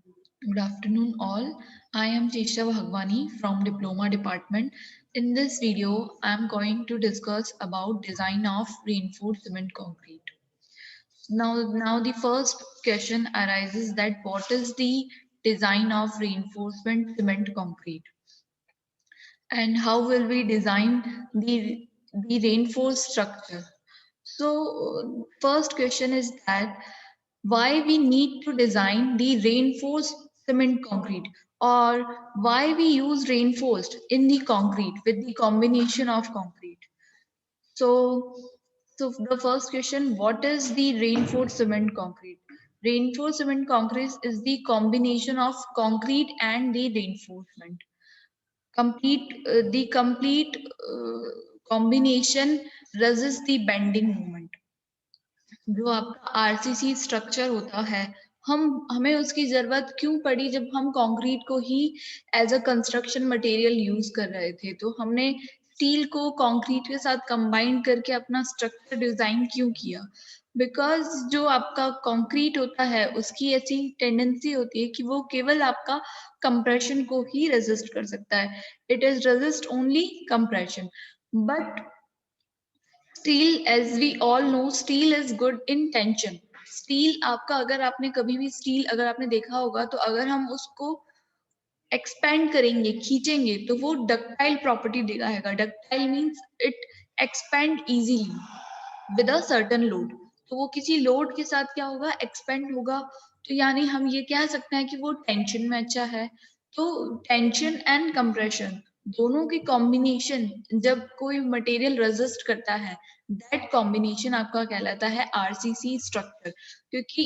Good afternoon all. I am Chesha Bhagwani from Diploma Department. In this video, I am going to discuss about design of reinforced cement concrete. Now the first question arises that what is the design of reinforcement cement concrete and how will we design the reinforced structure? So first question is that why we need to design the reinforced cement concrete or why we use reinforced in the concrete with the combination of concrete. So, so the first question, what is the reinforced cement concrete? Reinforced cement concrete is the combination of concrete and the reinforcement. The complete combination resists the bending moment. जो आपका RCC structure होता है हमें उसकी जरूरत क्यों पड़ी जब हम कंक्रीट को ही as a construction material use कर रहे थे तो हमने स्टील को कंक्रीट के साथ कंबाइन करके अपना स्ट्रक्चर डिजाइन क्यों किया बिकॉज जो आपका कंक्रीट होता है उसकी ऐसी टेंडेंसी होती है कि वो केवल आपका कंप्रेशन को ही रेजिस्ट कर सकता है it is resist only compression but steel as we all know steel is good in tension steel आपका अगर आपने कभी भी स्टील अगर आपने देखा होगा तो अगर हम उसको एक्सपेंड करेंगे खींचेंगे तो वो डक्टाइल प्रॉपर्टी दिखाएगा ductile means it expand easily with a certain load तो वो किसी लोड के साथ क्या होगा एक्सपेंड होगा तो यानी हम ये कह सकते हैं कि वो टेंशन में अच्छा है तो टेंशन एंड कंप्रेशन दोनों की कॉम्बिनेशन जब कोई मटेरियल रेजिस्ट करता है दैट कॉम्बिनेशन आपका कहलाता है आरसीसी स्ट्रक्चर क्योंकि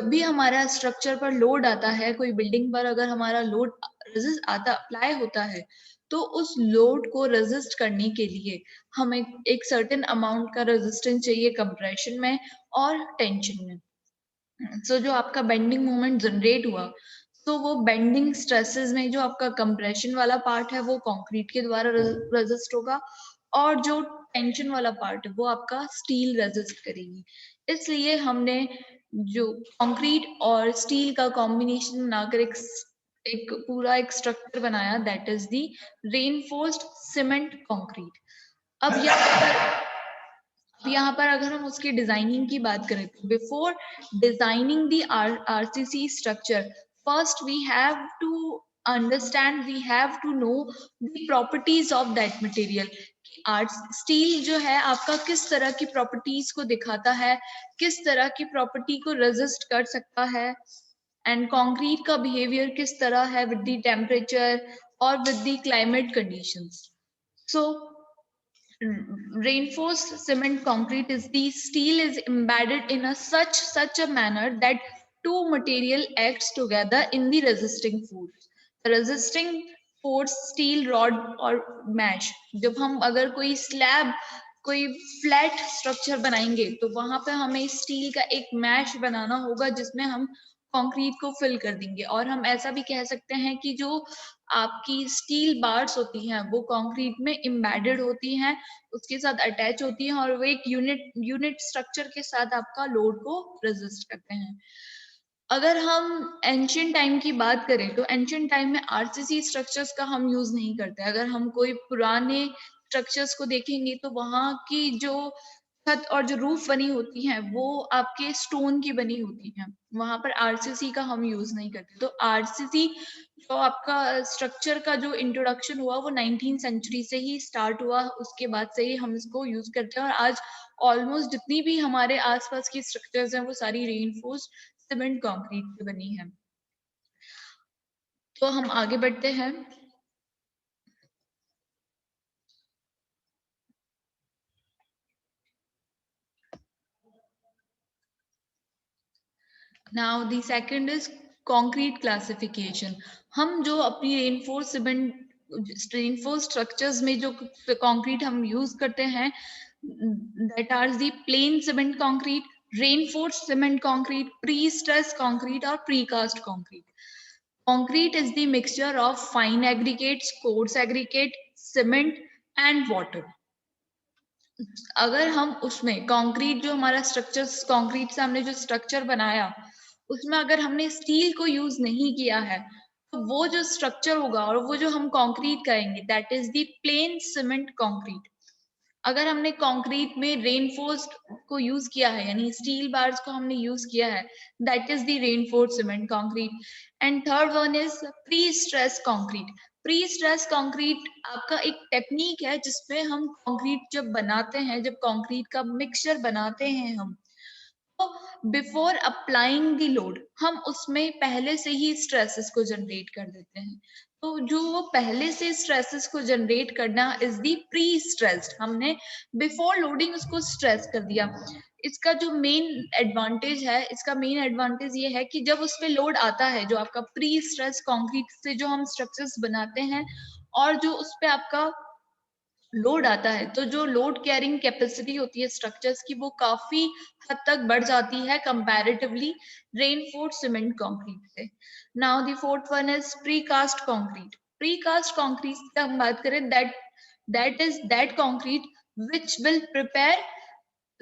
जब भी हमारा स्ट्रक्चर पर लोड आता है कोई बिल्डिंग पर अगर हमारा लोड रेजिस्ट आता अप्लाई होता है तो उस लोड को रेजिस्ट करने के लिए हमें एक सर्टेन अमाउंट का रेजिस्टेंस चाहिए कंप्रेशन में और टेंशन में सो जो आपका बेंडिंग मोमेंट जनरेट हुआ तो वो बेंडिंग स्ट्रेसेस में जो आपका कंप्रेशन वाला पार्ट है वो कंक्रीट के द्वारा रेजिस्ट होगा और जो टेंशन वाला पार्ट है वो आपका स्टील रेजिस्ट करेगी इसलिए हमने जो कंक्रीट और स्टील का कॉम्बिनेशन बनाकर एक पूरा एक स्ट्रक्चर बनाया that is the reinforced cement concrete अब यहाँ पर अगर हम उसकी डिजाइनिंग की बात करें तो before designing the RCC structure first we have to understand we have to know the properties of that material art steel जो है आपका किस तरह की प्रॉपर्टीज को दिखाता है किस तरह की प्रॉपर्टी को रेजिस्ट कर सकता है एंड कंक्रीट का बिहेवियर किस तरह है विद द टेम्परेचर और with the climate conditions so reinforced cement concrete is the steel is embedded in a such a manner that two material acts together in the resisting force the resisting force steel rod or mesh जब हम अगर कोई slab कोई flat structure बनाएंगे तो वहां पे हमें स्टील का एक मैश बनाना होगा जिसमें हम कंक्रीट को फिल कर देंगे और हम ऐसा भी कह सकते हैं कि जो आपकी स्टील बार्स होती हैं वो कंक्रीट में एम्बेडेड होती हैं उसके साथ अटैच होती हैं और वो एक यूनिट स्ट्रक्चर के साथ आपका लोड को रेजिस्ट करते हैं अगर हम एंशियंट टाइम की बात करें तो एंशियंट टाइम में आरसीसी स्ट्रक्चर्स का हम यूज नहीं करते अगर हम कोई पुराने स्ट्रक्चर्स को देखेंगे तो वहां की जो छत और जो रूफ बनी होती हैं वो आपके स्टोन की बनी होती हैं वहां पर आरसीसी का हम यूज नहीं करते तो आरसीसी जो आपका स्ट्रक्चर का जो इंट्रोडक्शन हुआ वो 19th सेंचुरी से ही स्टार्ट हुआ उसके बाद से ही हम इसको यूज करते हैं और आज ऑलमोस्ट जितनी भी हमारे आसपास की स्ट्रक्चर्स हैं वो सारी रेनफोर्स्ड सीमेंट कंक्रीट से बनी है तो हम आगे बढ़ते हैं now the second is concrete classification हम जो अपनी रेनफोर्स सीमेंट रेनफोर्स स्ट्रक्चर्स में जो कंक्रीट हम यूज करते हैं that are the plain cement concrete reinforced cement concrete pre-stressed concrete or precast concrete concrete is the mixture of fine aggregates coarse aggregate cement and water अगर हम उसमें concrete जो हमारा स्ट्रक्चर कंक्रीट से हमने जो स्ट्रक्चर बनाया उसमें अगर हमने स्टील को यूज नहीं किया है तो वो जो स्ट्रक्चर होगा और वो जो हम कंक्रीट करेंगे that is the plane cement concrete. अगर हमने कंक्रीट में रेनफोर्स्ड को यूज किया है यानी स्टील बार्स को हमने यूज किया है that is the reinforced cement concrete. And third one is pre stress concrete. Pre stress concrete आपका एक टेक्निक है जिसमें हम कंक्रीट जब बनाते हैं, जब कंक्रीट का मिक्सचर बनाते हैं हम, तो बिफोर अप्लाइंग द लोड हम उसमें पहले से ही स्ट्रेसेस को जनरेट कर देते हैं। तो जो वो पहले से स्ट्रेसेस को जनरेट करना इज दी प्री स्ट्रेस्ड, हमने बिफोर लोडिंग उसको स्ट्रेस कर दिया। इसका जो मेन एडवांटेज है, इसका मेन एडवांटेज ये है कि जब उस पे लोड आता है, जो आपका प्री स्ट्रेस कंक्रीट से जो हम स्ट्रक्चर्स बनाते हैं और जो उस पे आपका लोड आता है, तो जो लोड कैरिंग कैपेसिटी होती है स्ट्रक्चर्स की वो काफी हद तक बढ़ जाती है कंपैरेटिवली रेनफोर्स्ड सीमेंट कंक्रीट से। Now the fourth one is precast concrete. Precast concrete की हम बात करें that is that concrete which will prepare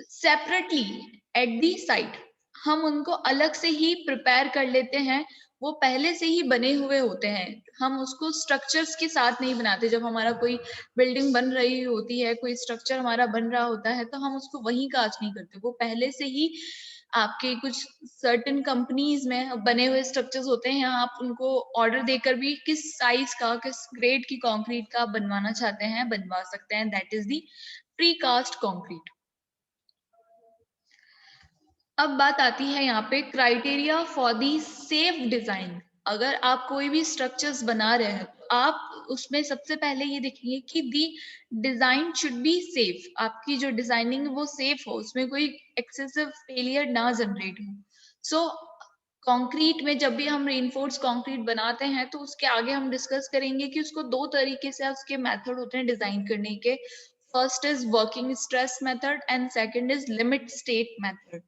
separately at the site. हम उनको अलग से ही प्रिपेयर कर लेते हैं, वो पहले से ही बने हुए होते हैं, हम उसको स्ट्रक्चर्स के साथ नहीं बनाते। जब हमारा कोई बिल्डिंग बन रही होती है, कोई स्ट्रक्चर हमारा बन रहा होता है, तो हम उसको वहीं कास्ट नहीं करते, वो पहले से ही आपके कुछ सर्टेन कंपनीज में बने हुए स्ट्रक्चर्स होते हैं, यहाँ आप उनको ऑर्डर देकर भी किस साइज का, किस ग्रेड की कंक्रीट का बनवाना चाहते हैं बनवा सकते हैं। That is the precast concrete. अब बात आती है यहाँ पे criteria for the safe design. अगर आप कोई भी स्ट्रक्चर्स बना रहे हैं तो आप उसमें सबसे पहले ये देखेंगे कि दी डिजाइन शुड बी सेफ। आपकी जो डिजाइनिंग है वो सेफ हो, उसमें कोई एक्सेसिव फेलियर ना जनरेट हो। सो कंक्रीट में जब भी हम रेनफोर्स कंक्रीट बनाते हैं तो उसके आगे हम डिस्कस करेंगे कि उसको दो तरीके से उसके मेथड होते हैं डिजाइन करने के। First is working stress method and second is limit state method.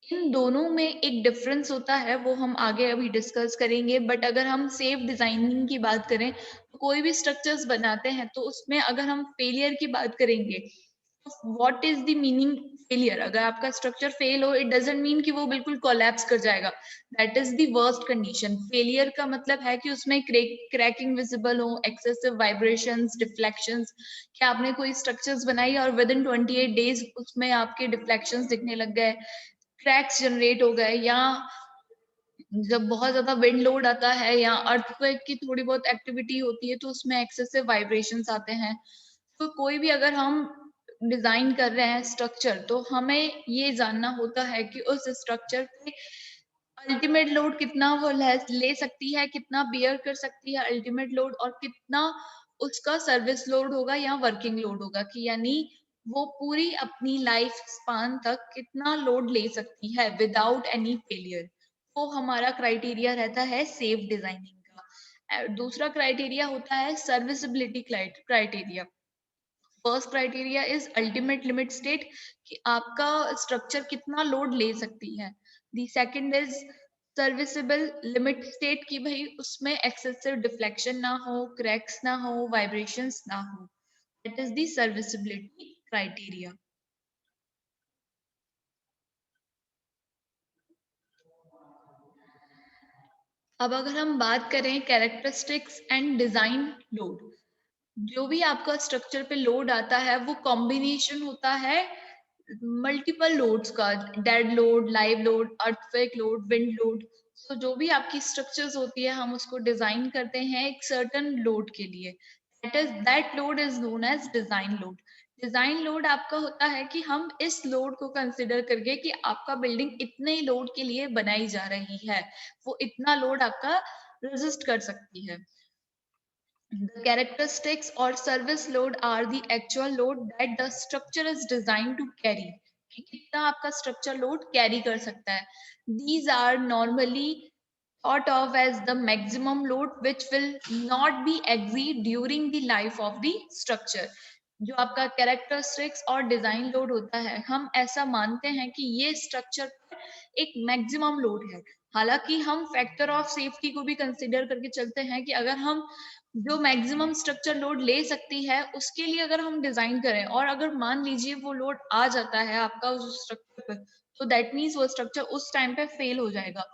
इन दोनों में एक डिफरेंस होता है, वो हम आगे अभी डिस्कस करेंगे। बट अगर हम सेफ डिजाइनिंग की बात करें तो कोई भी स्ट्रक्चर्स बनाते हैं तो उसमें अगर हम फेलियर की बात करेंगे तो what is the meaning failure. अगर आपका स्ट्रक्चर फेल हो इट डजंट मीन कि वो बिल्कुल कोलैप्स कर जाएगा, that is the worst condition. Failure का मतलब है कि उसमें क्रैकिंग विजिबल हो, एक्सेसिव वाइब्रेशंस, डिफ्लेक्शंस। क्या आपने कोई स्ट्रक्चर्स बनाई और विद इन 28 डेज उसमें आपके डिफ्लेक्शंस दिखने लग गए, क्रैक्स जनरेट हो गए, या जब बहुत ज्यादा विंड लोड आता है या अर्थक्वेक की थोड़ी बहुत एक्टिविटी होती है तो उसमें एक्सेसिव वाइब्रेशंस आते हैं। तो कोई भी अगर हम डिजाइन कर रहे हैं स्ट्रक्चर तो हमें ये जानना होता है कि उस स्ट्रक्चर पे अल्टीमेट लोड कितना वो ले सकती है, कितना बियर कर सकती है अल्टीमेट लोड, और कितना उसका सर्विस लोड होगा या वर्किंग लोड होगा, कि यानी वो पूरी अपनी लाइफ स्पान तक कितना लोड ले सकती है विदाउट एनी फेलियर। वो हमारा क्राइटेरिया रहता है सेफ डिजाइनिंग का। दूसरा क्राइटेरिया होता है serviceability criteria. First criteria is ultimate limit state, कि आपका स्ट्रक्चर कितना लोड ले सकती है। The second is serviceable limit state, कि भाई उसमें एक्सेसिव डिफ्लेक्शन ना हो, क्रैक्स ना हो, वाइब्रेशंस ना हो। That is the serviceability criteria. अब अगर हम बात करें कैरेक्टरिस्टिक्स एंड डिजाइन लोड, जो भी आपका स्ट्रक्चर पे लोड आता है वो कॉम्बिनेशन होता है मल्टीपल लोड्स का, dead load, live load, earthquake load, wind load. तो जो भी आपकी स्ट्रक्चर्स होती है हम उसको डिजाइन करते हैं एक सर्टेन लोड के लिए, that load is known as design load. Design load आपका होता है कि हम इस लोड को कंसिडर करके कि आपका बिल्डिंग इतने लोड के लिए बनाई जा रही है, वो इतना लोड आपका रेजिस्ट कर सकती है। The characteristics or service load are the actual load that the structure is designed to carry. कि कितना आपका structure load carry कर सकता है. These are normally thought of as the maximum load which will not be exceed during the life of the structure. जो आपका characteristics और design load होता है, हम ऐसा मानते हैं कि ये स्ट्रक्चर एक मैक्सिमम लोड है। हालांकि हम फैक्टर ऑफ सेफ्टी को भी कंसिडर करके चलते हैं कि अगर हम जो मैक्सिमम स्ट्रक्चर लोड ले सकती है उसके लिए अगर हम डिजाइन करें और अगर मान लीजिए वो लोड आ जाता है आपका उस स्ट्रक्चर पर, तो दैट मीन्स वो स्ट्रक्चर उस टाइम पे फेल हो जाएगा।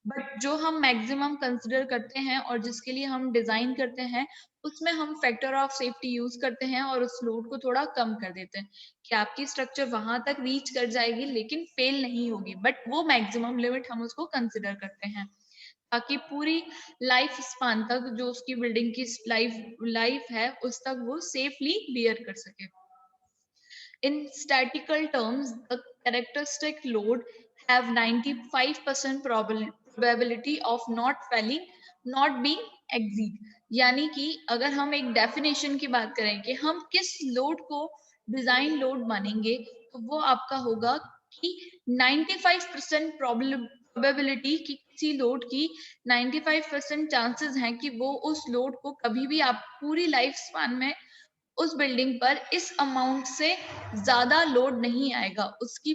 बट जो हम मैक्सिमम कंसिडर करते हैं और जिसके लिए हम डिजाइन करते हैं, उसमें हम फैक्टर ऑफ सेफ्टी यूज करते हैं और उस लोड को थोड़ा कम कर देते हैं कि आपकी स्ट्रक्चर वहां तक रीच कर जाएगी लेकिन फेल नहीं होगी, बट वो मैक्सिमम लिमिट हम उसको कंसिडर करते हैं ताकि पूरी लाइफ स्पान तक जो उसकी बिल्डिंग की लाइफ है उस तक वो सेफली बियर कर सके। In statistical terms, the characteristic load have 95% probability of not falling, not being exceed. यानी कि अगर हम एक डेफिनेशन की बात करें कि हम किस लोड को डिजाइन लोड मानेंगे, तो वो आपका होगा कि 95% प्रोबेबिलिटी की किसी लोड की 95% चांसेस हैं कि वो उस लोड को कभी भी आप पूरी लाइफ स्पान में उस बिल्डिंग पर इस अमाउंट से ज्यादा लोड नहीं आएगा। उसकी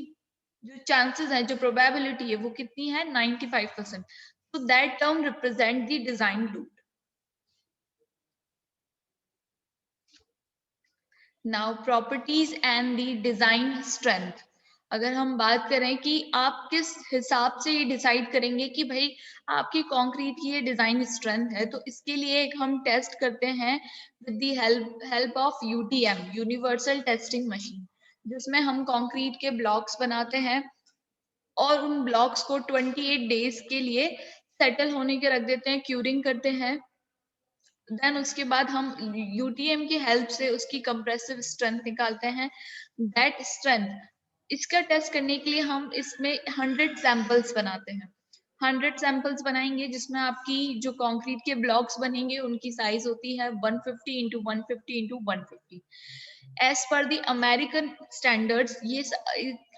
जो चांसेस है, जो प्रोबेबिलिटी है, वो कितनी है? 95%। तो that term represent the design load. Now properties and the design strength. अगर हम बात करें कि आप किस हिसाब से ये डिसाइड करेंगे कि भाई आपकी कंक्रीट की ये डिजाइन स्ट्रेंथ है, तो इसके लिए एक हम टेस्ट करते हैं with the help of UTM, universal testing machine, जिसमें हम कंक्रीट के ब्लॉक्स बनाते हैं और उन ब्लॉक्स को 28 डेज के लिए सेटल होने के रख देते हैं, क्यूरिंग करते हैं। देन उसके बाद हम यूटीएम की हेल्प से उसकी कंप्रेसिव स्ट्रेंथ निकालते हैं। दैट स्ट्रेंथ, इसका टेस्ट करने के लिए हम इसमें 100 सैंपल्स बनाते हैं। 100 सैंपल्स बनाएंगे जिसमें आपकी जो कंक्रीट के ब्लॉक्स बनेंगे उनकी साइज होती है 150 into 150 into 150। As per the American standards ये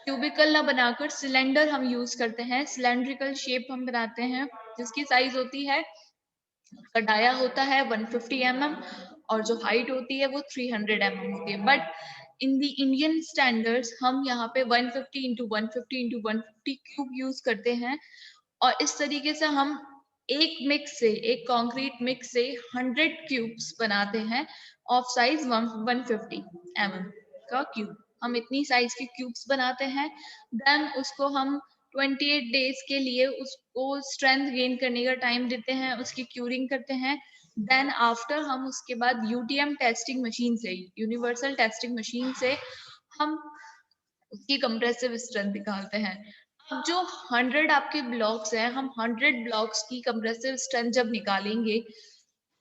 क्यूबिकल ना बनाकर सिलेंडर हम यूज करते हैं, सिलेंड्रिकल शेप हम बनाते हैं जिसकी साइज होती है, उसका डाया होता है 150 mm और जो हाइट होती है वो 300 mm होती है। But in the Indian standards हम यहाँ पे 150 इंटू 150 इंटू 150 क्यूब यूज करते हैं और इस तरीके से हम एक मिक्स से, एक कंक्रीट मिक्स से 100 क्यूब्स बनाते हैं ऑफ साइज 150 mm का क्यूब। हम इतनी साइज के क्यूब्स बनाते हैं। देन उसको हम 28 डेज के लिए उसको स्ट्रेंथ गेन करने का टाइम देते हैं, उसकी क्यूरिंग करते हैं। देन आफ्टर हम उसके बाद यूटीएम टेस्टिंग मशीन से, यूनिवर्सल टेस्टिंग मशीन से हम उसकी कंप्रेसिव स्ट्रेंथ निकालते हैं। अब जो 100 आपके ब्लॉक्स हैं, हम 100 ब्लॉक्स की कंप्रेसिव स्ट्रेंथ जब निकालेंगे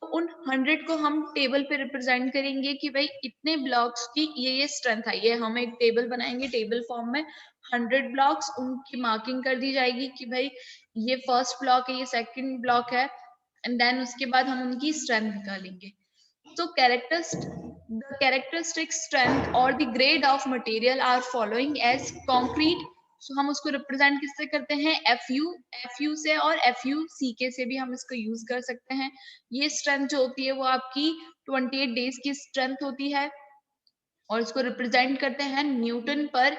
तो उन 100 को हम टेबल पे रिप्रेजेंट करेंगे कि भाई इतने ब्लॉक्स की ये स्ट्रेंथ आई है। हम एक टेबल बनाएंगे, टेबल फॉर्म में 100 ब्लॉक्स, उनकी मार्किंग कर दी जाएगी कि भाई ये फर्स्ट ब्लॉक है, ये सेकंड ब्लॉक है, एंड देन उसके बाद हम उनकी स्ट्रेंथ निकालेंगे। So the characteristic strength or the grade of material are following as concrete. So हम उसको रिप्रेजेंट किससे करते हैं? FU से, और FUCK से भी हम इसको यूज कर सकते हैं। ये स्ट्रेंथ जो होती है वो आपकी 28 डेज की स्ट्रेंथ होती है और इसको रिप्रेजेंट करते हैं न्यूटन पर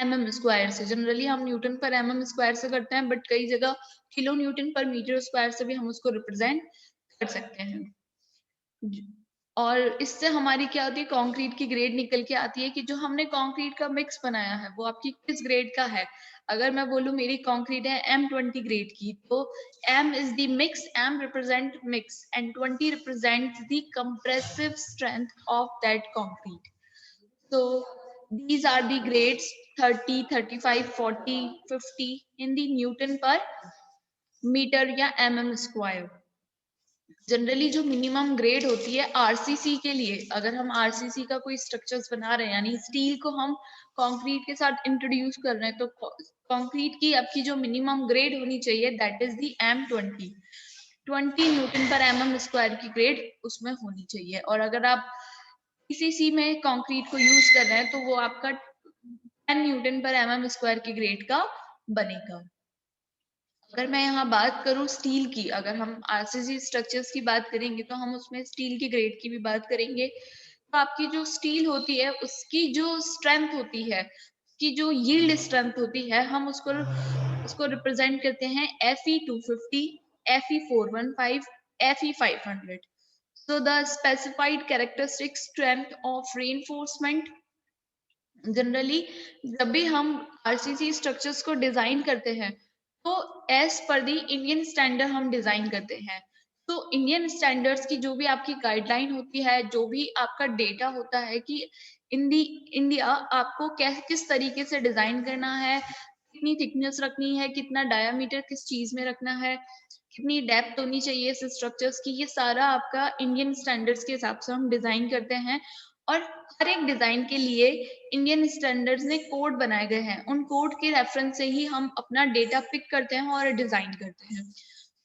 mm स्क्वायर से। जनरली हम न्यूटन पर mm स्क्वायर से करते हैं, बट कई जगह किलो न्यूटन पर मीटर स्क्वायर से भी हम उसको रिप्रेजेंट कर सकते हैं। और इससे हमारी क्या होती है, कंक्रीट की ग्रेड निकल के आती है कि जो हमने कंक्रीट का मिक्स बनाया है वो आपकी किस ग्रेड का है। अगर मैं बोलूं मेरी कंक्रीट है M20 ग्रेड की, तो M is the mix, M represent mix and 20 represent the compressive strength of that concrete. So these are the grades 30, 35, 40, 50 in the Newton per meter या mm स्क्वायर। जनरली जो minimum grade होती है RCC के लिए, अगर हम RCC का कोई स्ट्रक्चर्स बना रहे हैं यानी स्टील को हम कंक्रीट के साथ इंट्रोड्यूस कर रहे हैं, तो कंक्रीट की आपकी जो मिनिमम ग्रेड होनी चाहिए that is the M20, 20 Newton पर mm स्क्वायर की ग्रेड उसमें होनी चाहिए। और अगर आप पीसीसी में कंक्रीट को यूज कर रहे हैं तो वो आपका 10 न्यूटन पर mm स्क्वायर की ग्रेड का बनेगा। अगर मैं यहाँ बात करूँ स्टील की, अगर हम आरसीसी स्ट्रक्चर्स की बात करेंगे तो हम उसमें स्टील की ग्रेड की भी बात करेंगे। तो आपकी जो स्टील होती है उसकी जो स्ट्रेंथ होती है, उसकी जो यील्ड स्ट्रेंथ होती है, हम उसको रिप्रेजेंट करते हैं Fe250, Fe415, Fe500। So the specified characteristic strength of reinforcement generally जब भी हम आरसीसी स्ट्रक्चर्स को डिजाइन करते हैं तो एज पर दी इंडियन स्टैंडर्ड हम डिजाइन करते हैं। तो इंडियन स्टैंडर्ड्स की जो भी आपकी गाइडलाइन होती है, जो भी आपका डेटा होता है कि इन दी इंडिया आपको किस तरीके से डिजाइन करना है, कितनी थिकनेस रखनी है, कितना डायामीटर किस चीज में रखना है, कितनी डेप्थ होनी चाहिए इस स्ट्रक्चर्स की, ये सारा आपका इंडियन स्टैंडर्ड्स के हिसाब से हम डिजाइन करते हैं। और हर एक डिजाइन के लिए इंडियन स्टैंडर्ड्स ने कोड बनाए गए हैं, उन कोड के रेफरेंस से ही हम अपना डेटा पिक करते हैं और डिजाइन करते हैं।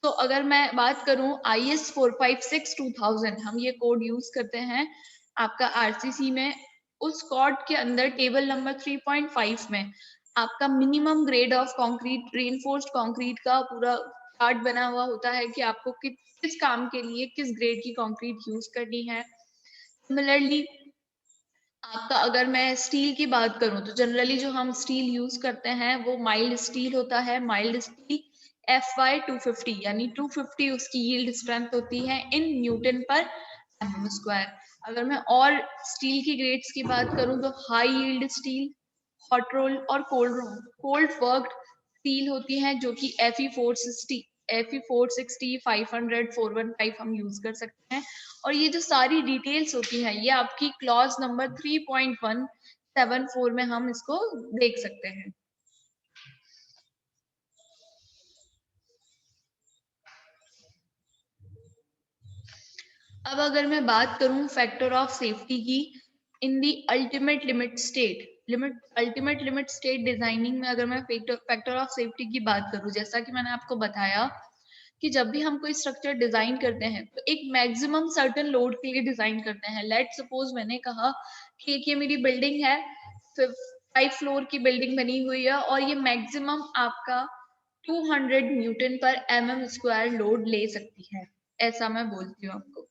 तो अगर मैं बात करूं IS 456-2000 हम ये कोड यूज करते हैं आपका आरसीसी में। उस कोड के अंदर टेबल नंबर 3.5 में आपका minimum grade of concrete, reinforced concrete का पूरा चार्ट बना हुआ होता है कि आपको किस काम के लिए किस ग्रेड की कंक्रीट यूज करनी है। सिमिलरली आपका अगर मैं स्टील की बात करूं तो जनरली जो हम स्टील यूज करते हैं वो माइल्ड स्टील होता है। माइल्ड स्टील FY 250 यानी 250 उसकी यील्ड स्ट्रेंथ होती है इन न्यूटन पर एमएम स्क्वायर। अगर मैं और स्टील की ग्रेड्स की बात करूं तो high yield steel, hot role और कोल्ड वर्क्ड स्टील होती है जो कि Fe460, 500, 415 हम यूज कर सकते हैं। और ये जो सारी डिटेल्स होती है ये आपकी क्लॉज नंबर 3.174 में हम इसको देख सकते हैं। अब अगर मैं बात करूं फैक्टर ऑफ सेफ्टी की in the ultimate limit state designing में, अगर मैं फैक्टर ऑफ सेफ्टी की बात करूं, जैसा कि मैंने आपको बताया कि जब भी हम कोई स्ट्रक्चर डिजाइन करते हैं तो एक मैक्सिमम सर्टेन लोड के लिए डिजाइन करते हैं। लेट सपोज मैंने कहा कि ये मेरी बिल्डिंग है, 5 फ्लोर की बिल्डिंग बनी हुई है और ये मैक्सिमम आपका 200 न्यूटन पर एमएम स्क्वायर लोड ले सकती है। ऐसा मैं बोलती हूँ आपको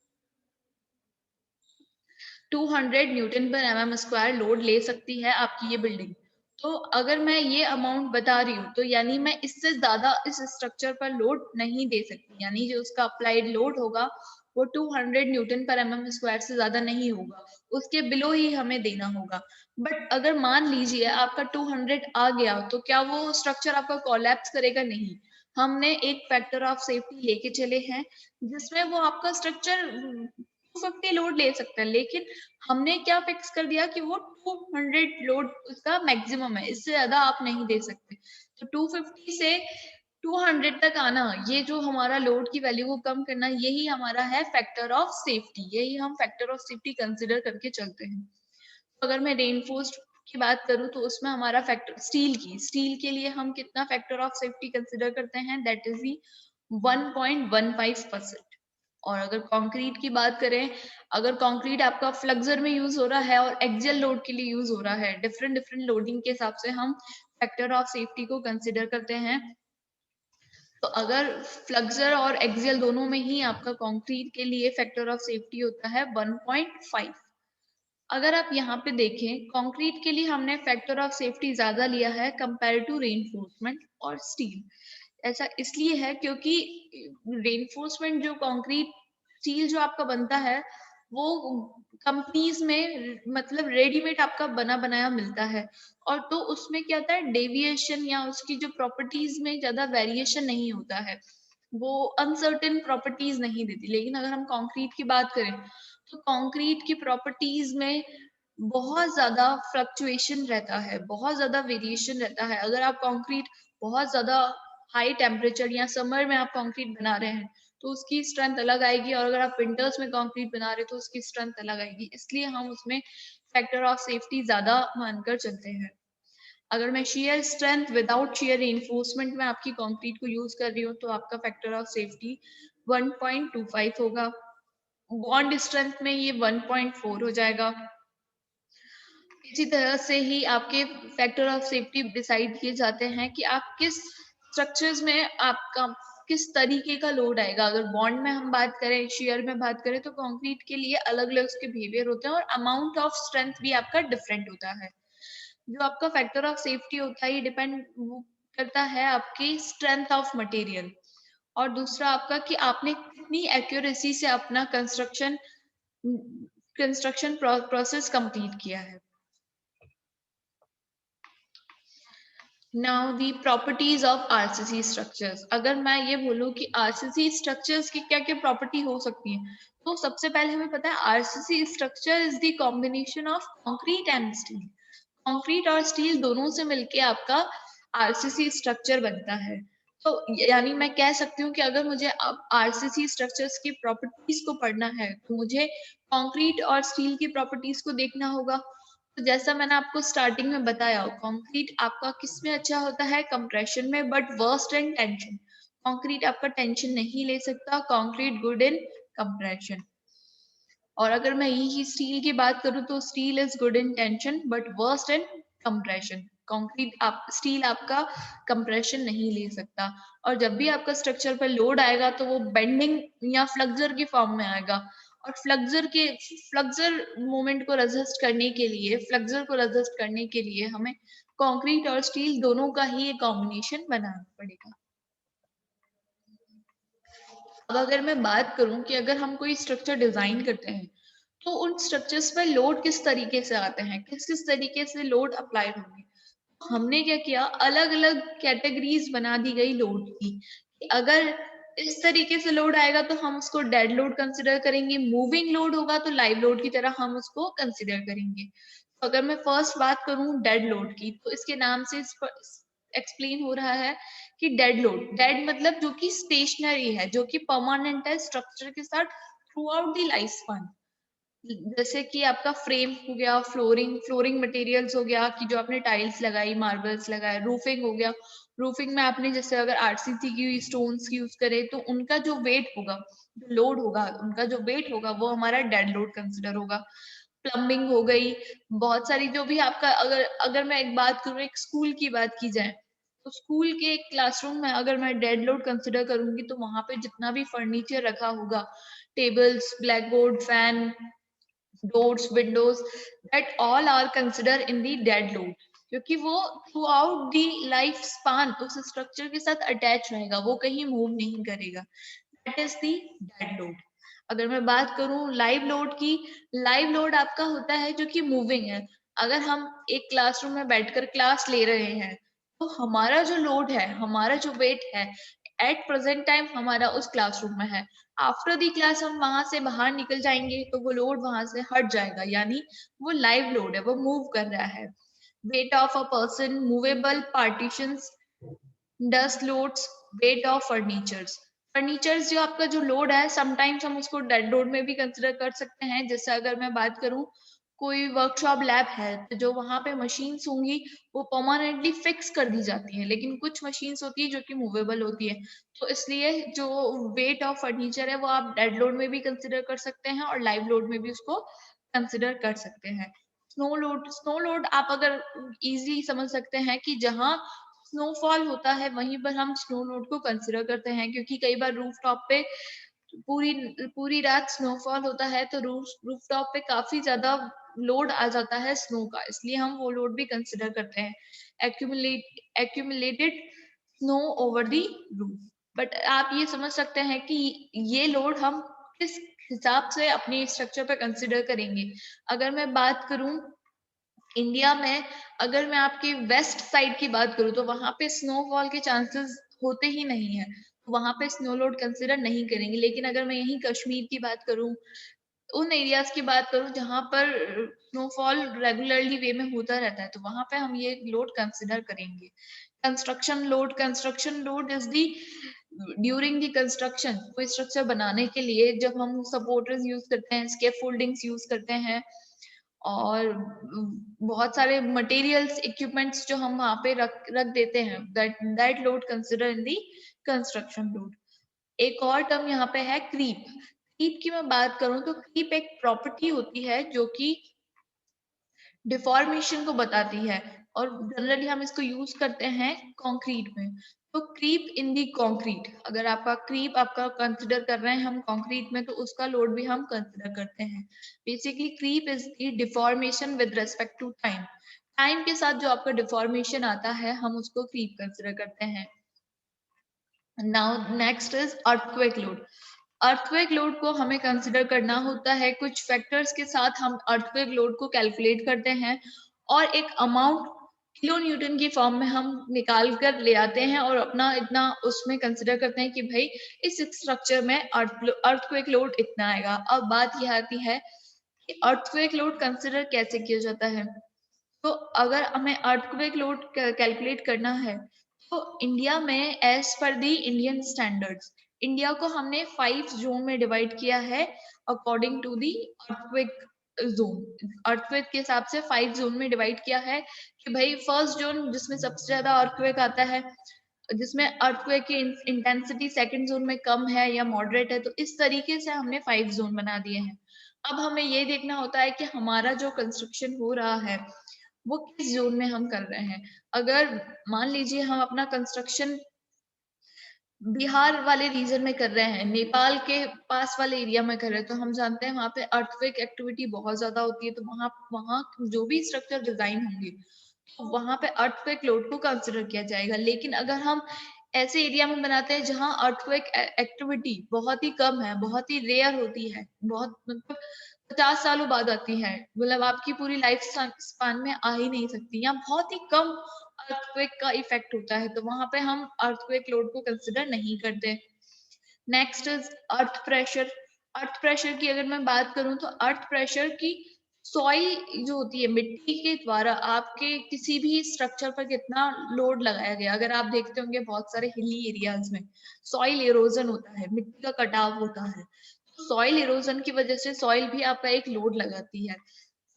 200 न्यूटन पर एमएम स्क्वायर लोड ले सकती है आपकी ये बिल्डिंग। तो अगर मैं ये अमाउंट बता रही हूँ तो यानी मैं इससे ज्यादा इस स्ट्रक्चर पर लोड नहीं दे सकती, यानी जो उसका अप्लाइड लोड होगा वो 200 न्यूटन पर एमएम स्क्वायर से ज्यादा नहीं होगा, उसके बिलो ही हमें देना होगा। बट अगर मान लीजिए आपका 200 आ गया तो क्या वो स्ट्रक्चर आपका कोलैप्स करेगा? नहीं। हमने एक फैक्टर ऑफ सेफ्टी लेके चले हैं जिसमें वो आपका स्ट्रक्चर 250 लोड ले सकता है, लेकिन हमने क्या फिक्स कर दिया कि वो 200 लोड उसका मैक्सिमम है, इससे ज्यादा आप नहीं दे सकते। तो 250 से 200 तक आना, ये जो हमारा लोड की वैल्यू को कम करना, यही हमारा है फैक्टर ऑफ सेफ्टी, यही हम फैक्टर ऑफ सेफ्टी कंसिडर करके चलते हैं। तो अगर मैं रेनफोर्स्ड की बात करूं तो उसमें हमारा फैक्टर स्टील के लिए हम कितना फैक्टर ऑफ सेफ्टी कंसिडर करते हैं, दैट इज दी 1.15%। और अगर कंक्रीट की बात करें, अगर कंक्रीट आपका फ्लक्सर में यूज हो रहा है और एक्सियल लोड के लिए यूज हो रहा है, डिफरेंट डिफरेंट लोडिंग के हिसाब से हम फैक्टर ऑफ सेफ्टी को कंसिडर करते हैं। तो अगर फ्लक्सर और एक्सियल दोनों में ही आपका कंक्रीट के लिए फैक्टर ऑफ सेफ्टी होता है 1.5। अगर आप यहाँ पे देखें कंक्रीट के लिए हमने फैक्टर ऑफ सेफ्टी ज्यादा लिया है कंपेयर टू रेनफोर्समेंट और स्टील। ऐसा इसलिए है क्योंकि रेनफोर्समेंट जो कंक्रीट स्टील जो आपका बनता है वो कंपनीज में मतलब रेडीमेड आपका बना बनाया मिलता है, और तो उसमें क्या होता है डेविएशन या उसकी जो प्रॉपर्टीज में ज्यादा वेरिएशन नहीं होता है, वो अनसर्टेन प्रॉपर्टीज नहीं देती। लेकिन अगर हम कंक्रीट की बात करें तो कंक्रीट की प्रॉपर्टीज में बहुत ज्यादा फ्लक्चुएशन रहता है, बहुत ज्यादा वेरिएशन रहता है। अगर आप कंक्रीट बहुत ज्यादा हाई टेम्परेचर या समर में आप कंक्रीट बना रहे हैं तो उसकी स्ट्रेंथ अलग आएगी, और अगर आप विंटर्स में कंक्रीट बना रहे हैं तो उसकी स्ट्रेंथ अलग आएगी। इसलिए हम उसमें फैक्टर ऑफ सेफ्टी ज्यादा मानकर चलते हैं। अगर मैं shear strength without share reinforcement में आपकी कंक्रीट को यूज कर रही हूँ तो आपका फैक्टर ऑफ सेफ्टी 1.25 होगा। बॉन्ड स्ट्रेंथ में ये 1.4 हो जाएगा। इसी तरह से ही आपके फैक्टर ऑफ सेफ्टी डिसाइड किए जाते हैं कि आप किस स्ट्रक्चर्स में आपका किस तरीके का लोड आएगा। अगर बॉन्ड में हम बात करें, शेयर में बात करें, तो कंक्रीट के लिए अलग अलग उसके बिहेवियर होते हैं और अमाउंट ऑफ स्ट्रेंथ भी आपका डिफरेंट होता है। जो आपका फैक्टर ऑफ सेफ्टी होता है ये डिपेंड करता है आपकी स्ट्रेंथ ऑफ मटेरियल, और दूसरा आपका कि आपने कितनी एक्यूरेसी से अपना कंस्ट्रक्शन प्रोसेस कंप्लीट किया है। Now the properties of RCC structures. अगर मैं ये बोलूँ कि आरसीसी स्ट्रक्चर्स की क्या क्या प्रॉपर्टी हो सकती है, तो सबसे पहले हमें पता है RCC structure is the combination of concrete and steel. Concrete और स्टील दोनों से मिलके आपका आरसीसी स्ट्रक्चर बनता है। तो यानी मैं कह सकती हूँ कि अगर मुझे अब आरसीसी स्ट्रक्चर्स की प्रॉपर्टीज को पढ़ना है तो मुझे कंक्रीट और स्टील की प्रॉपर्टीज को देखना होगा। तो जैसा मैंने आपको स्टार्टिंग में बताया, कंक्रीट आपका किस में अच्छा होता है, कंप्रेशन में, but worst in tension. Concrete आपका टेंशन नहीं ले सकता, कंक्रीट गुड इन कंप्रेशन। और अगर मैं यही स्टील की बात करूं तो steel is good in tension but worst in compression. Concrete आप स्टील आपका कंप्रेशन नहीं ले सकता। और जब भी आपका स्ट्रक्चर पर लोड आएगा तो वो बेंडिंग या फ्लक्सर की फॉर्म में आएगा। और फ्लक्सर मूवमेंट को रेजिस्ट करने के लिए, फ्लक्सर को रेजिस्ट करने के लिए हमें कंक्रीट और स्टील दोनों का ही एक कॉम्बिनेशन बनाना पड़ेगा। अब अगर मैं बात करूं कि अगर हम कोई स्ट्रक्चर डिजाइन करते हैं तो उन स्ट्रक्चर्स पर लोड किस तरीके से आते हैं, किस किस तरीके से लोड अप्लाई होंगे। हमने क्या किया, अलग अलग कैटेगरीज बना दी गई लोड की। अगर इस तरीके से लोड आएगा तो हम उसको डेड लोड कंसिडर करेंगे, मूविंग लोड होगा तो लाइव लोड की तरह हम उसको कंसिडर करेंगे। तो अगर मैं फर्स्ट बात करूं डेड लोड की, तो इसके नाम से एक्सप्लेन हो रहा है कि डेड लोड, डेड मतलब जो कि स्टेशनरी है, जो कि परमानेंट है स्ट्रक्चर के साथ through out the life span. जैसे कि आपका फ्रेम हो गया, फ्लोरिंग मटेरियल्स हो गया कि जो आपने टाइल्स लगाई, मार्बल्स लगाए, रूफिंग हो गया, रूफिंग में आपने जैसे अगर आरसीसी की स्टोन्स यूज करे तो उनका जो वेट होगा, जो लोड होगा, उनका जो वेट होगा वो हमारा डेड लोड कंसिडर होगा। प्लम्बिंग हो गई, बहुत सारी जो भी आपका, अगर अगर मैं एक बात करूँ, एक स्कूल की बात की जाए तो स्कूल के क्लासरूम में अगर मैं डेड लोड कंसिडर करूंगी तो वहां पे जितना भी फर्नीचर रखा होगा, tables, black board, fan, doors, windows, that all are considered in the dead load, क्योंकि वो through out the life span उस स्ट्रक्चर के साथ अटैच रहेगा, वो कहीं मूव नहीं करेगा। That is the dead load. अगर मैं बात करूं लाइव लोड की, लाइव लोड आपका होता है जो कि मूविंग है। अगर हम एक क्लासरूम में बैठकर क्लास ले रहे हैं तो हमारा जो लोड है, हमारा जो वेट है, एट प्रेजेंट टाइम हमारा उस क्लासरूम में है। आफ्टर दी क्लास हम वहां से बाहर निकल जाएंगे तो वो लोड वहां से हट जाएगा, यानी वो लाइव लोड है, वो मूव कर रहा है। Weight of a person, movable partitions, dust loads, weight of furnitures. Furnitures जो आपका जो लोड है, समटाइम्स हम उसको डेड लोड में भी कंसिडर कर सकते हैं। जैसे अगर मैं बात करूं, कोई वर्कशॉप लैब है तो जो वहां पे मशीन्स होंगी वो परमानेंटली फिक्स कर दी जाती है, लेकिन कुछ मशीन्स होती है जो कि मूवेबल होती है। तो इसलिए जो वेट ऑफ फर्नीचर है वो आप डेड लोड में भी कंसिडर कर सकते हैं और लाइव लोड में भी उसको कंसिडर कर सकते हैं। स्नो लोड आप अगर इजीली समझ सकते हैं कि जहां स्नोफॉल होता है वहीं पर हम स्नो लोड को कंसिडर करते हैं, क्योंकि कई बार रूफ टॉप पे पूरी पूरी रात स्नोफॉल होता है तो रूफ टॉप पे काफी ज्यादा लोड आ जाता है स्नो का, इसलिए हम वो लोड भी कंसिडर करते हैं, accumulated snow over the roof. But आप ये समझ सकते हैं कि ये लोड हम किस हिसाब से अपने स्ट्रक्चर पे कंसिडर करेंगे। अगर मैं बात करूं इंडिया में, अगर मैं आपके वेस्ट साइड की बात करूं तो वहां पे स्नोफॉल के चांसेस होते ही नहीं है, तो वहां पे स्नो लोड कंसिडर नहीं करेंगे। लेकिन अगर मैं यही कश्मीर की बात करूं, उन एरियाज की बात करूं जहां पर स्नोफॉल रेगुलरली वे में होता रहता है, तो वहां पे हम ये लोड कंसिडर करेंगे। Construction load is the during the construction, कोई स्ट्रक्चर बनाने के लिए जब हम सपोर्टर्स यूज करते हैं, स्कैफोल्डिंग्स यूज करते हैं, और बहुत सारे मटेरियल्स, इक्विपमेंट्स जो हम वहां पे रख रख देते हैं, that load consider in the construction load. एक और टर्म यहाँ पे है क्रीप। क्रीप की मैं बात करूं तो क्रीप एक प्रॉपर्टी होती है जो कि डिफॉर्मेशन को बताती है, और जनरली हम इसको यूज करते हैं कंक्रीट में। तो क्रीप इन दी कंक्रीट, अगर आपका क्रीप आपका कंसिडर कर रहे हैं हम कंक्रीट में तो उसका लोड भी हम कंसिडर करते हैं। Basically creep is the deformation with respect to time, time के साथ जो आपका डिफॉर्मेशन आता है हम उसको क्रीप कंसिडर करते हैं। Now next is earthquake load. Earthquake load को हमें कंसिडर करना होता है, कुछ फैक्टर्स के साथ हम अर्थक्वेक लोड को कैलकुलेट करते हैं और एक अमाउंट किलो न्यूटन की फॉर्म में हम निकाल कर ले आते हैं और अपना इतना उसमें कंसिडर करते हैं कि भाई इस स्ट्रक्चर में अर्थक्वेक लोड इतना आएगा। अब बात यह आती है कि अर्थक्वेक लोड कंसिडर कैसे किया जाता है। तो अगर हमें अर्थक्वेक लोड कैलकुलेट करना है तो इंडिया में एज पर दी इंडियन स्टैंडर्ड्स इंडिया को हमने 5 जोन में डिवाइड किया है according to the earthquake zone. Earthquake के हिसाब से 5 जोन में डिवाइड किया है कि भाई फर्स्ट जोन जिसमें सबसे ज्यादा अर्थक्वेक आता है, जिसमें अर्थक्वेक की इंटेंसिटी सेकंड जोन में कम है या मॉडरेट है, तो इस तरीके से हमने 5 जोन बना दिए हैं। अब हमें ये देखना होता है कि हमारा जो कंस्ट्रक्शन हो रहा है वो किस जोन में हम कर रहे हैं। अगर मान लीजिए हम अपना कंस्ट्रक्शन बिहार वाले रीजन में कर रहे हैं, नेपाल के पास वाले एरिया में कर रहे हैं, तो हम जानते हैं वहां पे अर्थक्वेक एक्टिविटी बहुत ज्यादा होती है, तो वहां वहां जो भी स्ट्रक्चर डिजाइन होंगे तो वहां पे अर्थक्वेक लोड को कंसिडर किया जाएगा। लेकिन अगर हम ऐसे एरिया में बनाते हैं जहां अर्थक्वेक एक्टिविटी बहुत ही कम है, बहुत ही रेयर होती है, बहुत मतलब 50 सालों बाद आती है, मतलब आपकी पूरी लाइफ स्पान में आ ही नहीं सकती, या बहुत ही कम अर्थक्वेक का इफेक्ट होता है, तो वहां पे हम अर्थक्वेक लोड को कंसिडर नहीं करते। Next is earth pressure. Earth pressure की अगर मैं बात करूं तो अर्थ प्रेशर की सॉइल जो होती है, मिट्टी के द्वारा आपके किसी भी स्ट्रक्चर पर कितना लोड लगाया गया। अगर आप देखते होंगे बहुत सारे हिली एरियाज में सॉइल इरोजन होता है, मिट्टी का कटाव होता है, सॉइल इरोजन की वजह से सॉइल भी आपका एक लोड लगाती है।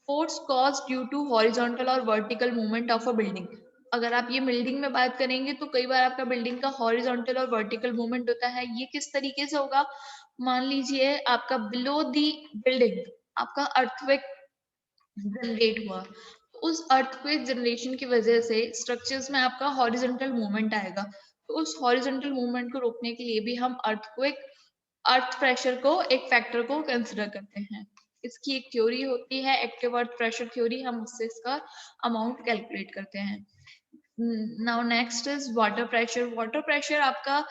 Force cause due to horizontal और vertical movement of a building. अगर आप ये बिल्डिंग में बात करेंगे तो कई बार आपका बिल्डिंग का हॉरिजॉन्टल और वर्टिकल मूवमेंट होता है। ये किस तरीके से होगा, मान लीजिए आपका बिलो दी बिल्डिंग आपका अर्थक्वेक जनरेट हुआ, तो उस अर्थक्वेक जनरेशन की वजह से स्ट्रक्चर्स में आपका हॉरिजॉन्टल मूवमेंट आएगा, तो उस हॉरिजॉन्टल मूवमेंट को रोकने के लिए भी हम अर्थक्वेक अर्थ प्रेशर को एक फैक्टर को कंसिडर करते हैं। इसकी एक थ्योरी होती है एक्टिव अर्थ प्रेशर थ्योरी, हम उससे इसका अमाउंट कैलकुलेट करते हैं। Now next is water pressure. Water pressure आपका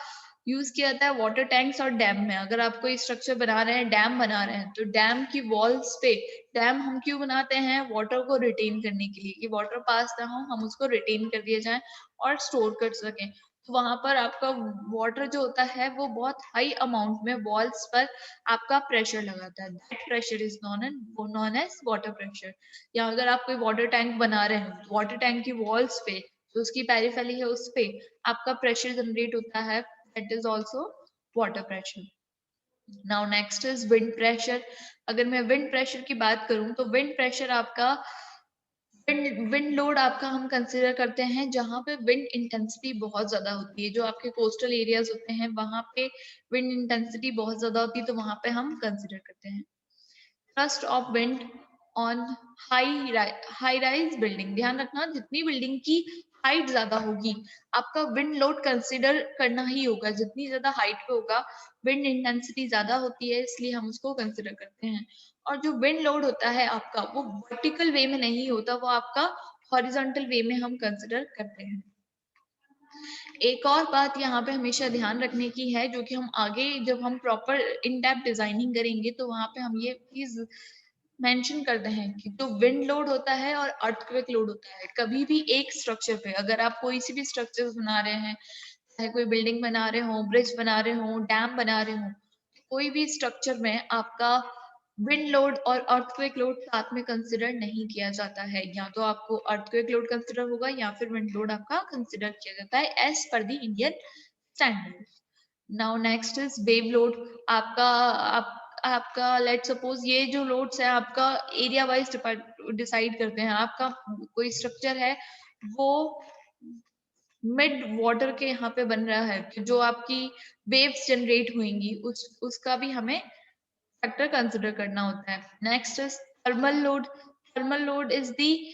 यूज किया जाता है वाटर टैंक्स और डैम में। अगर आप कोई स्ट्रक्चर बना रहे हैं, डैम बना रहे हैं, तो डैम की वॉल्स पे, डैम हम क्यों बनाते हैं, वाटर को रिटेन करने के लिए, कि वाटर पास ना हो, हम उसको रिटेन कर दिया जाए और स्टोर कर सकें। तो वहां पर आपका वाटर जो होता है वो बहुत हाई अमाउंट में वॉल्स पर आपका प्रेशर लगाता है, that pressure is known as water pressure. या अगर आप कोई वाटर टैंक बना रहे हैं, वाटर टैंक की वॉल्स पे जो उसकी पेरिफेरी है उस पे आपका प्रेशर जनरेट होता है, that is also water pressure. Now next is wind pressure. अगर मैं विंड प्रेशर की बात करूं तो विंड प्रेशर आपका विंड लोड आपका हम कंसिडर करते हैं जहां पे विंड इंटेंसिटी बहुत ज्यादा होती है। जो आपके कोस्टल एरियाज होते हैं वहां पे विंड इंटेंसिटी बहुत ज्यादा होती है, तो वहां पे हम कंसिडर करते हैं। Thrust of wind on high rise building. ध्यान रखना जितनी बिल्डिंग की हाइट ज्यादा होगी आपका विंड लोड कंसिडर करना ही होगा। जितनी ज्यादा हाइट पे होगा विंड इंटेंसिटी ज्यादा होती है, इसलिए हम उसको कंसिडर करते हैं। और जो विंड लोड होता है आपका वो वर्टिकल वे में नहीं होता, वो आपका हॉरिजॉन्टल वे में हम कंसिडर करते हैं। एक और बात यहाँ पे हमेशा ध्यान रखने की है, जो कि हम आगे जब हम प्रॉपर इन डेप्थ डिजाइनिंग करेंगे तो वहां पे हम ये चीज मेंशन करते हैं कि जो विंड लोड होता है और अर्थक्वेक लोड होता है, कभी भी एक स्ट्रक्चर पे अगर आप कोई सी भी स्ट्रक्चर बना रहे हैं, चाहे कोई बिल्डिंग बना रहे हो, ब्रिज बना रहे हो, डैम बना रहे हो, कोई भी स्ट्रक्चर में आपका विंड लोड और अर्थक्वेक लोड साथ में कंसिडर नहीं किया जाता है। या तो आपको अर्थक्वेक लोड कंसिडर होगा या फिर विंड लोड आपका कंसिडर किया जाता है as per the Indian standard. Now next is wave load. आपका लेट सपोज ये जो लोड्स है आपका एरिया वाइज डिसाइड करते हैं। आपका कोई स्ट्रक्चर है वो मिड वाटर के यहाँ पे बन रहा है, तो जो आपकी वेव्स जनरेट होंगी उसका भी हमें फैक्टर कंसिडर करना होता है। Next is thermal load. Thermal load is the,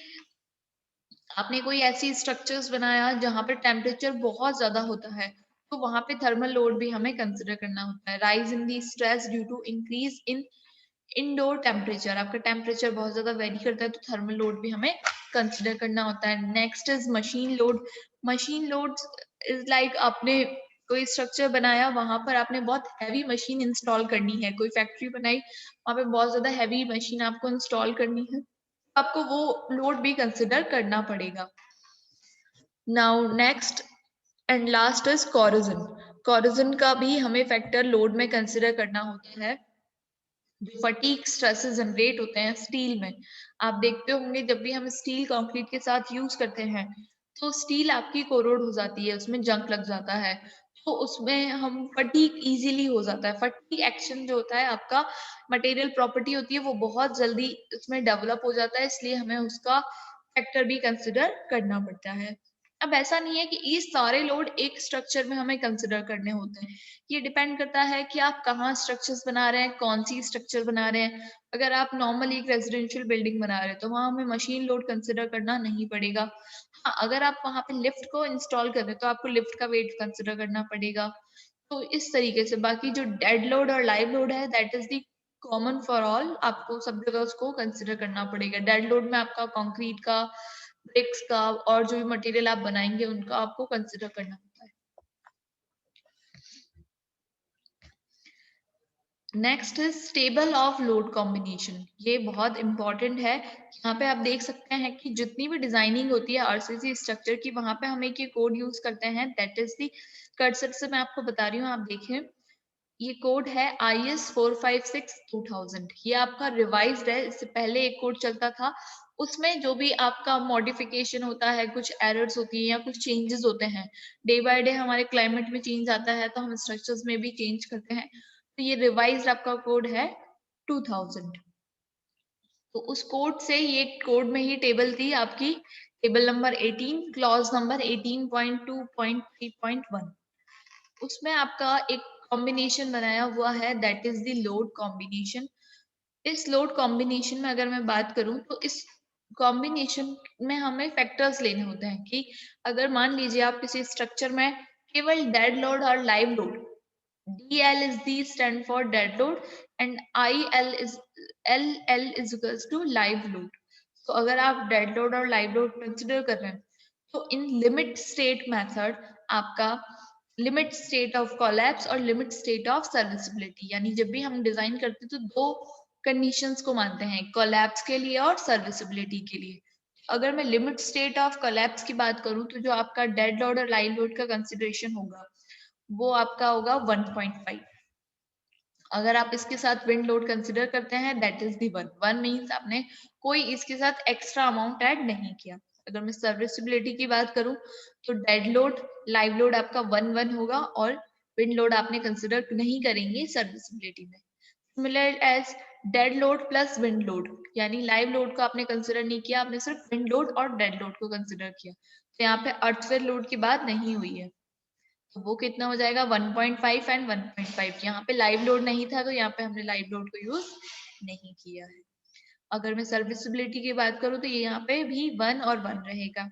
आपने कोई ऐसी स्ट्रक्चर्स बनाया जहां पे टेम्परेचर बहुत ज्यादा होता है, तो वहां पे थर्मल लोड भी हमें कंसिडर करना होता है। Rise in the stress due to increase in indoor temperature. आपका टेम्परेचर बहुत ज्यादा वेरी करता है तो थर्मल लोड भी हमें कंसिडर करना होता है। Next is machine load. Machine load is like आपने कोई स्ट्रक्चर बनाया, वहां पर आपने बहुत हैवी मशीन इंस्टॉल करनी है, कोई फैक्ट्री बनाई वहां पे बहुत ज्यादा हैवी मशीन आपको इंस्टॉल करनी है, आपको वो लोड भी कंसिडर करना पड़ेगा। Now next and last is corrosion. Corrosion का भी हमें फैक्टर लोड में कंसिडर करना होता है। जो फटीग स्ट्रेसेस जनरेट होते हैं स्टील में, आप देखते होंगे जब भी हम स्टील कंक्रीट के साथ यूज करते हैं तो स्टील आपकी कोरोड हो जाती है, उसमें जंग लग जाता है, तो उसमें हम फटीग इजीली हो जाता है। फटीग एक्शन जो होता है आपका मटेरियल प्रॉपर्टी होती है वो बहुत जल्दी उसमें डेवलप हो जाता है, इसलिए हमें उसका फैक्टर भी कंसिडर करना पड़ता है। अब ऐसा नहीं है कि ये सारे लोड एक स्ट्रक्चर में हमें कंसिडर करने होते हैं, ये डिपेंड करता है कि आप कहाँ स्ट्रक्चर्स बना रहे हैं, कौन सी स्ट्रक्चर बना रहे हैं। अगर आप नॉर्मली एक रेजिडेंशियल बिल्डिंग बना रहे हैं तो वहां हमें मशीन लोड कंसिडर करना नहीं पड़ेगा। हाँ, अगर आप वहां पे लिफ्ट को इंस्टॉल कर रहे हैं तो आपको लिफ्ट का वेट कंसिडर करना पड़ेगा। तो इस तरीके से बाकी जो डेड लोड और लाइव लोड है that is the common for all, आपको सब जगह उसको कंसिडर करना पड़ेगा। डेड लोड में आपका कंक्रीट का, ब्रिक्स का और जो भी मटेरियल आप बनाएंगे उनका आपको कंसिडर करना होता है। Next is table of load combination. ये बहुत इंपॉर्टेंट है। यहाँ पे आप देख सकते हैं कि जितनी भी डिजाइनिंग होती है आरसीसी स्ट्रक्चर की वहां पे हम एक ये कोड यूज करते हैं, दैट इज दी कर्सर से मैं आपको बता रही हूँ, आप देखें ये कोड है IS 456-2000। ये आपका रिवाइज्ड है, इससे पहले एक कोड चलता था उसमें जो भी आपका मॉडिफिकेशन होता है, कुछ एरर्स होती है या कुछ चेंजेस होते हैं, डे बाय डे हमारे क्लाइमेट में चेंज आता है तो हम स्ट्रक्चर्स में भी चेंज करते हैं, तो ये रिवाइज्ड आपका कोड है 2000। तो उस कोड से, ये कोड में ही टेबल थी आपकी, टेबल नंबर 18 क्लॉज नंबर 18.2.3.1, उसमें आपका एक कॉम्बिनेशन बनाया हुआ है that is the load combination. इस लोड कॉम्बिनेशन में अगर मैं बात करूं तो इस कॉम्बिनेशन में हमें फैक्टर्स लेने होते हैं कि अगर मान लीजिए आप किसी स्ट्रक्चर में केवल डेड लोड और live load, DL is the stand for dead load and LL is equals to live load। तो अगर आप डेड लोड और लाइव लोड कंसिडर कर रहे हैं तो इन लिमिट स्टेट मेथड आपका लिमिट स्टेट ऑफ कोलैप्स और लिमिट स्टेट ऑफ सर्विसिबिलिटी, यानी जब भी हम डिजाइन करते हैं तो दो कंडीशंस को मानते हैं, कोलैप्स के लिए और सर्विसिबिलिटी के लिए। अगर मैं लिमिट स्टेट ऑफ कोलैप्स की बात करूं तो जो आपका डेड लोड और लाइव लोड का कंसिडरेशन होगा वो आपका होगा 1.5। अगर आप इसके साथ विंड लोड कंसिडर करते हैं दैट इज दी 1 मींस आपने कोई इसके साथ एक्स्ट्रा अमाउंट ऐड नहीं किया। अगर मैं सर्विसिबिलिटी की बात करूं तो डेड लोड लाइव लोड आपका 1 होगा और विंड लोड आपने कंसिडर नहीं करेंगे सर्विसिबिलिटी में। Similar as dead load plus wind load, यानी लाइव लोड को आपने कंसिडर नहीं किया, आपने सिर्फ विंड लोड और डेड लोड को कंसिडर किया, तो यहाँ पे अर्थवेयर लोड की बात नहीं हुई है। तो वो कितना हो जाएगा 1.5 एंड 1.5। यहाँ पे लाइव लोड नहीं था तो यहाँ पे हमने लाइव लोड को यूज नहीं किया है। अगर मैं सर्विसिबिलिटी की बात करूँ तो ये यहाँ पे भी 1 और 1 रहेगा।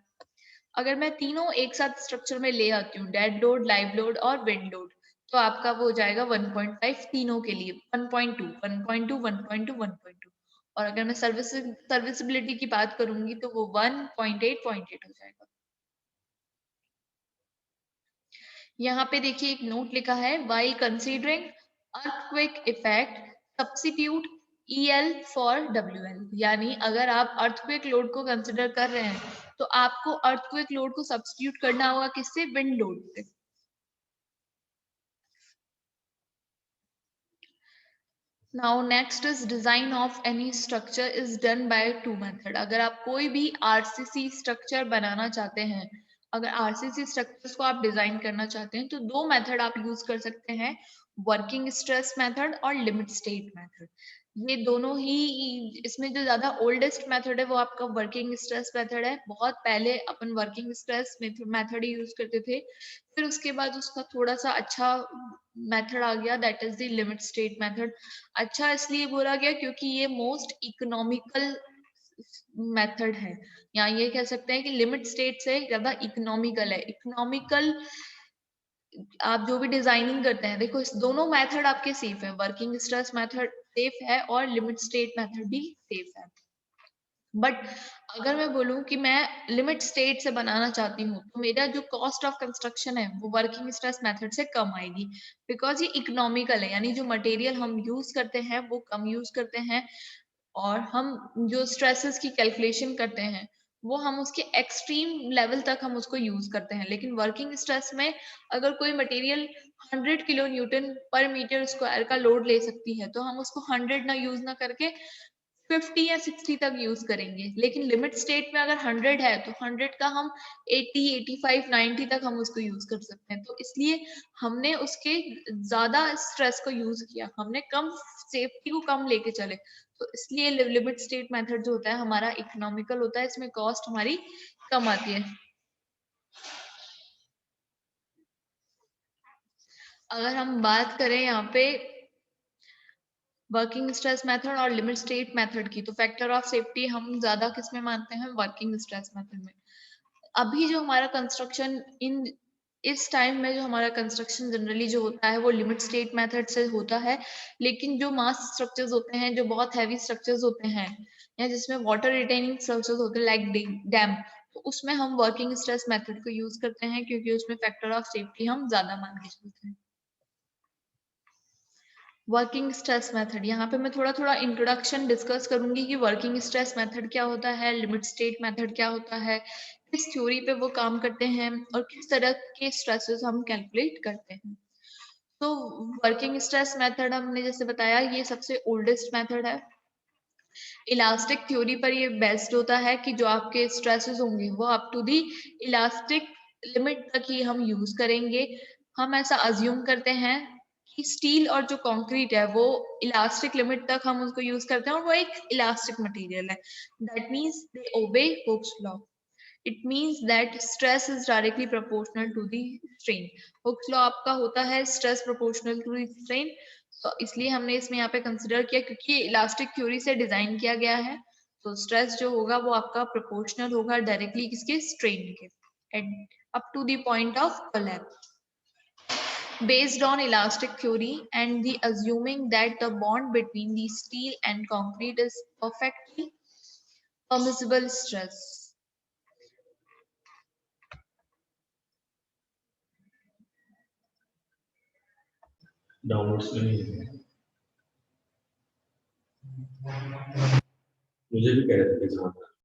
अगर मैं तीनों एक साथ स्ट्रक्चर में ले आती हूँ, डेड लोड, लाइव लोड और विंड लोड, तो आपका वो हो जाएगा 1.5 तीनों के लिए, 1.2 1.2 1.2 1.2। और अगर मैं सर्विसिबिलिटी की बात करूंगी तो वो 1.8 0.8 हो जाएगा। यहाँ पे देखिए एक नोट लिखा है, while considering earthquake effect substitute EL for WL। यानी अगर आप अर्थक्वेक लोड को कंसिडर कर रहे हैं तो आपको अर्थक्वेक लोड को सब्स्टिट्यूट करना होगा किससे, विंड लोड से। Now next is design of any structure is done by two method। अगर आप कोई भी RCC स्ट्रक्चर बनाना चाहते हैं, अगर RCC स्ट्रक्चर्स को आप डिजाइन करना चाहते हैं तो दो मेथड आप यूज कर सकते हैं, वर्किंग स्ट्रेस मेथड और लिमिट स्टेट मेथड। ये दोनों ही, इसमें जो ज्यादा ओल्डेस्ट मेथड है वो आपका वर्किंग स्ट्रेस मेथड है। बहुत पहले अपन वर्किंग स्ट्रेस मेथड ही यूज करते थे, फिर उसके बाद उसका थोड़ा सा अच्छा मेथड आ गया that is the limit state method. अच्छा इसलिए बोला गया क्योंकि ये मोस्ट इकोनॉमिकल मेथड है, या ये कह सकते हैं कि लिमिट स्टेट से ज्यादा इकोनॉमिकल है। इकोनॉमिकल, आप जो भी डिजाइनिंग करते हैं, देखो इस दोनों मेथड आपके सेफ है, वर्किंग स्ट्रेस मेथड सेफ है और लिमिट स्टेट मेथड भी सेफ है। बट अगर मैं बोलूं कि मैं लिमिट स्टेट से बनाना चाहती हूँ तो मेरा जो कॉस्ट ऑफ कंस्ट्रक्शन है वो वर्किंग स्ट्रेस मेथड से कम आएगी, बिकॉज ये इकोनॉमिकल है, यानी जो मटेरियल हम यूज करते हैं वो कम यूज करते हैं और हम जो स्ट्रेसेस की कैलकुलेशन करते हैं वो हम उसके एक्सट्रीम लेवल तक हम उसको यूज करते हैं। लेकिन वर्किंग स्ट्रेस में अगर कोई मटेरियल 100 किलो न्यूटन पर मीटर स्क्वायर का लोड ले सकती है, तो हम उसको 100 ना यूज ना करके 50 या 60 तक यूज करेंगे। लेकिन लिमिट स्टेट में अगर 100 है तो 100 का हम 80, 85, 90 तक हम उसको यूज कर सकते हैं। तो इसलिए हमने उसके ज्यादा स्ट्रेस को यूज किया, हमने कम सेफ्टी को कम लेके चले। तो इसलिए लिमिट स्टेट मेथड जो होता है हमारा इकोनॉमिकल होता है, इसमें कॉस्ट हमारी कम आती है। अगर हम बात करें यहाँ पे वर्किंग स्ट्रेस मेथड और लिमिट स्टेट मेथड की, तो फैक्टर ऑफ सेफ्टी हम ज्यादा किस में मानते हैं? वर्किंग स्ट्रेस मेथड में। अभी जो हमारा कंस्ट्रक्शन इस टाइम में जो हमारा कंस्ट्रक्शन जनरली जो होता है वो लिमिट स्टेट मेथड से होता है। लेकिन जो मास स्ट्रक्चर्स होते हैं, जो बहुत हैवी स्ट्रक्चर्स होते हैं या जिसमें वाटर रिटेनिंग स्ट्रक्चर्स होते हैं लाइक डैम, तो उसमें हम वर्किंग स्ट्रेस मेथड को यूज करते हैं, क्योंकि उसमें फैक्टर ऑफ सेफ्टी हम ज्यादा मान के चलते हैं। वर्किंग स्ट्रेस मेथड, यहाँ पे मैं थोड़ा थोड़ा इंट्रोडक्शन डिस्कस करूंगी कि वर्किंग स्ट्रेस मेथड क्या होता है, लिमिट स्टेट मेथड क्या होता है, किस थ्योरी पे वो काम करते हैं और किस तरह के स्ट्रेसेस हम कैलकुलेट करते हैं। तो वर्किंग स्ट्रेस मेथड हमने जैसे बताया ये सबसे ओल्डेस्ट मेथड है। इलास्टिक थ्योरी पर ये बेस्ड होता है कि जो आपके स्ट्रेसेस होंगे वो up to the elastic limit तक ही हम यूज करेंगे। हम ऐसा अज्यूम करते हैं कि स्टील और जो कंक्रीट है वो इलास्टिक लिमिट तक हम उसको यूज करते हैं और वो एक इलास्टिक मटेरियल है। That means they obey Hooke's law. It means that stress is directly proportional to the strain. Hooke's law आपका होता है stress proportional to the strain. तो इसलिए हमने इसमें यहाँ पे कंसिडर किया, क्योंकि इलास्टिक थ्योरी से डिजाइन किया गया है, तो स्ट्रेस जो होगा वो आपका प्रोपोर्शनल होगा डायरेक्टली किसके? स्ट्रेन के, at up to the point of collapse. Based on elastic theory and the assuming that the bond between the steel and concrete is perfectly permissible stress. Downloads में नहीं है, मुझे भी कह रहे थे कि जहाँ